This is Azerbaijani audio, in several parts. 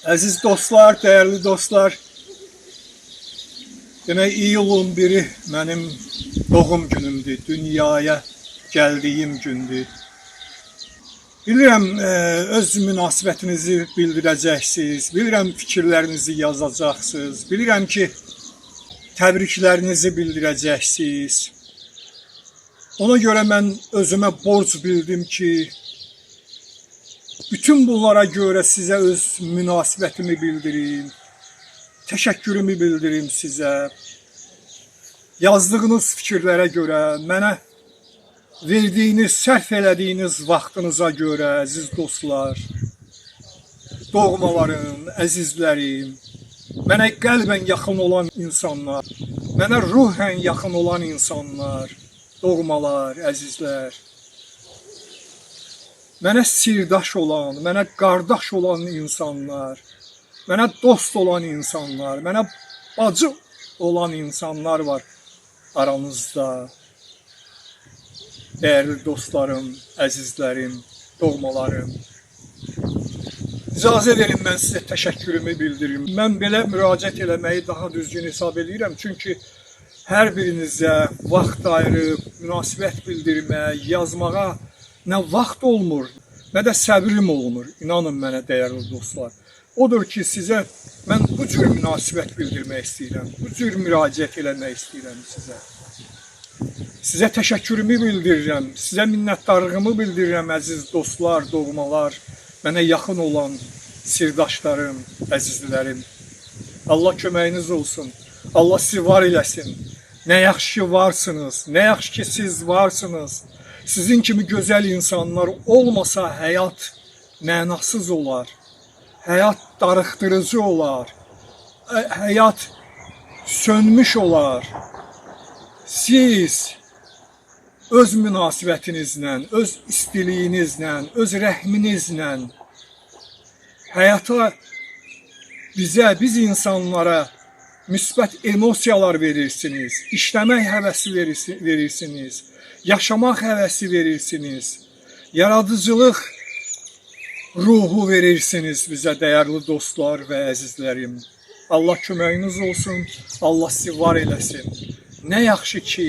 Əziz dostlar, dəyərli dostlar, demək iyulun 1-i mənim doğum günümdür, dünyaya gəldiyim gündür. Bilirəm, öz münasibətinizi bildirəcəksiniz, bilirəm fikirlərinizi yazacaqsınız, bilirəm ki, təbriklərinizi bildirəcəksiniz. Ona görə mən özümə borc bildim ki, bütün bunlara görə sizə öz münasibətimi bildirim, təşəkkürümü bildirim sizə. Yazdığınız fikirlərə görə, mənə verdiyiniz, sərf elədiyiniz vaxtınıza görə, əziz dostlar, doğmalarım, əzizlərim, mənə qəlbən yaxın olan insanlar, mənə ruhən yaxın olan insanlar, doğmalar, əzizlər, mənə sirdaş olan, mənə qardaş olan insanlar, mənə dost olan insanlar, mənə bacı olan insanlar var aranızda. Dəyərli dostlarım, əzizlərim, doğmalarım. İcazə verin, mən sizə təşəkkürümü bildirim. Mən belə müraciət eləməyi daha düzgün hesab edirəm. Çünki hər birinizə vaxt ayırıb, münasibət bildirmək, yazmağa nə vaxt olmur, nə də səbrim olmur. İnanın mənə, dəyərli dostlar. Odur ki, sizə mən bu cür münasibət bildirmək istəyirəm, bu cür müraciət eləmək istəyirəm sizə. Sizə təşəkkürümü bildirirəm, sizə minnətdarlığımı bildirirəm, əziz dostlar, doğmalar, mənə yaxın olan sirdaşlarım, əzizlərim. Allah köməyiniz olsun, Allah sizi var eləsin. Nə yaxşı ki varsınız, nə yaxşı ki siz varsınız. Sizin kimi gözəl insanlar olmasa həyat mənasız olar, həyat darıxdırıcı olar, həyat sönmüş olar. Siz öz münasibətinizlə, öz istiliyinizlə, öz rəhminizlə həyata biz insanlara müsbət emosiyalar verirsiniz, işləmək həvəsi verirsiniz, yaşamaq həvəsi verirsiniz, yaradıcılıq ruhu verirsiniz bizə, dəyərli dostlar və əzizlərim. Allah köməyiniz olsun, Allah sizi var eləsin. Nə yaxşı ki,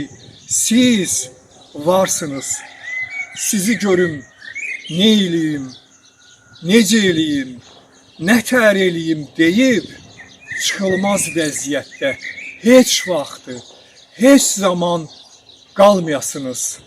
siz varsınız. Sizi görüm, nə eləyim, necə eləyim, nə tər eləyim deyib, çıxılmaz vəziyyətdə heç vaxtı, heç zaman qalmayasınız.